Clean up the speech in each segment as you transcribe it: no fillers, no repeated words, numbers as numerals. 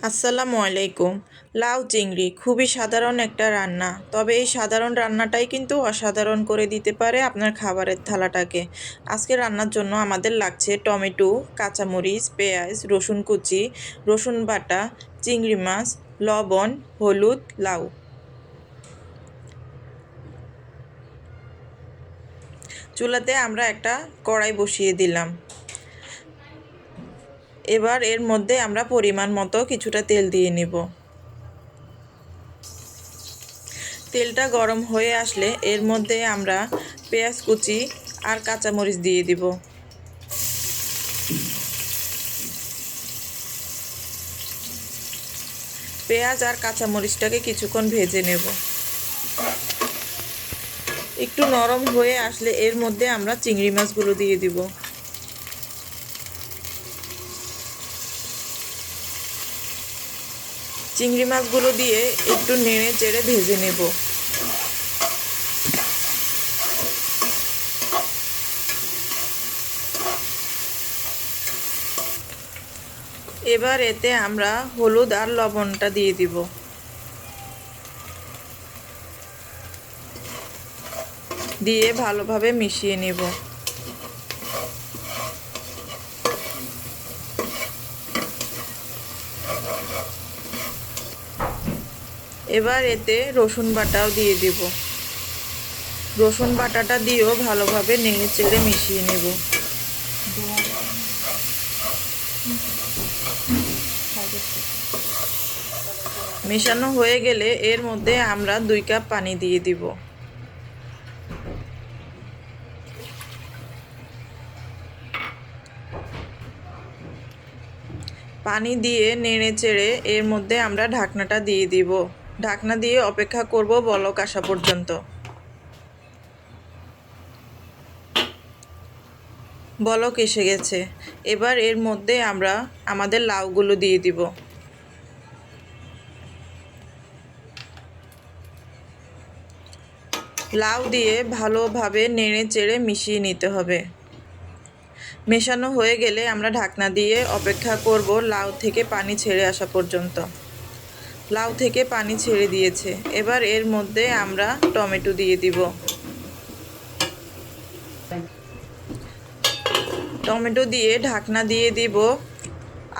আসসালামু আলাইকুম। লাউ চিংড়ি খুবই সাধারণ একটা রান্না, তবে এই সাধারণ রান্নাটাই কিন্তু অসাধারণ করে দিতে পারে আপনার খাবারের থালাটাকে। আজকে রান্নার জন্য আমাদের লাগছে টমেটো, কাঁচামরিচ, পেঁয়াজ, রসুন কুচি, রসুন বাটা, চিংড়ি মাছ, লবণ, হলুদ, লাউ। চুলাতে আমরা একটা কড়াই বসিয়ে দিলাম। এবার এর মধ্যে আমরা পরিমাণ মতো কিছুটা তেল দিয়ে নিব। তেলটা গরম হয়ে আসলে এর মধ্যে আমরা পেঁয়াজ কুচি আর কাঁচামরিচ দিয়ে দিব। পেঁয়াজ আর কাঁচামরিচটাকে কিছুক্ষণ ভেজে নেব। একটু নরম হয়ে আসলে এর মধ্যে আমরা চিংড়ি মাছগুলো দিয়ে দিব। চিংড়ি মাছগুলো দিয়ে একটু নেড়ে চেড়ে ভেজে নেব। এবার এতে আমরা হলুদ আর লবণটা দিয়ে দিব। দিয়ে ভালোভাবে মিশিয়ে নেব। এবার এতে রসুন বাটাও দিয়ে দিব। রসুন বাটাটা দিয়েও ভালোভাবে নেড়ে চেড়ে মিশিয়ে নেব। মেশানো হয়ে গেলে এর মধ্যে আমরা 2 কাপ পানি দিয়ে দিব। পানি দিয়ে নেড়ে চেড়ে এর মধ্যে আমরা ঢাকনাটা দিয়ে দিব। ঢাকনা দিয়ে অপেক্ষা করব বলক আসা পর্যন্ত। বলক এসে গেছে। এবার এর মধ্যে আমরা আমাদের লাউগুলো দিয়ে দিব। লাউ দিয়ে ভালোভাবে নেড়ে চেড়ে মিশিয়ে নিতে হবে। মেশানো হয়ে গেলে আমরা ঢাকনা দিয়ে অপেক্ষা করব লাউ থেকে পানি ছেড়ে আসা পর্যন্ত। লাউ থেকে পানি ছেড়ে দিয়েছে। এবার এর মধ্যে আমরা টমেটো দিয়ে দিব। টমেটো দিয়ে ঢাকনা দিয়ে দিব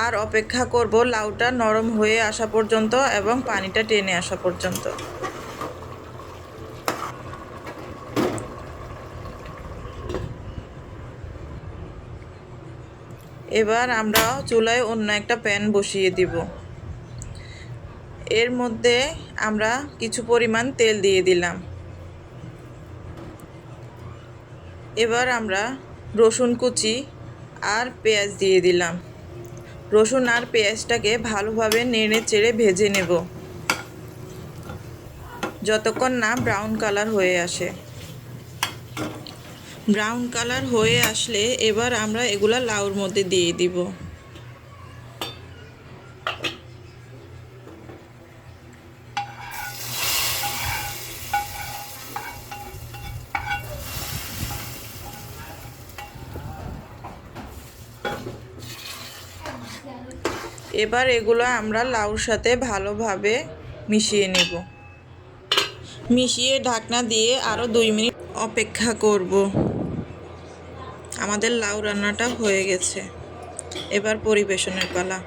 আর অপেক্ষা করব লাউটা নরম হয়ে আসা পর্যন্ত এবং পানিটা টেনে আসা পর্যন্ত। এবার আমরা চুলায় অন্য একটা প্যান বসিয়ে দিব। এর মধ্যে আমরা কিছু পরিমাণ তেল দিয়ে দিলাম। এবার আমরা রসুন কুচি আর পেঁয়াজ দিয়ে দিলাম। রসুন আর পেঁয়াজটাকে ভালোভাবে নেড়ে চেড়ে ভেজে নেব যতক্ষণ না ব্রাউন কালার হয়ে আসে। ব্রাউন কালার হয়ে আসলে এবার আমরা এগুলা লাউর মধ্যে দিয়ে দিব। এবার এগুলো আমরা লাউর সাথে ভালোভাবে মিশিয়ে নেব। মিশিয়ে ঢাকনা দিয়ে আরও 2 মিনিট অপেক্ষা করব। আমাদের লাউ রান্নাটা হয়ে গেছে। এবার পরিবেশনের পালা।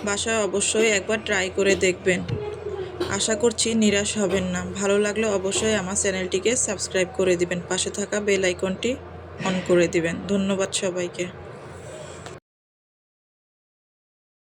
বাসায় অবশ্যই একবার ট্রাই করে দেখবেন। আশা করছি নিরাশ হবেন না। ভালো লাগলে অবশ্যই আমার চ্যানেলটিকে সাবস্ক্রাইব করে দিবেন। পাশে থাকা বেল আইকনটি অন করে দিবেন। ধন্যবাদ সবাইকে।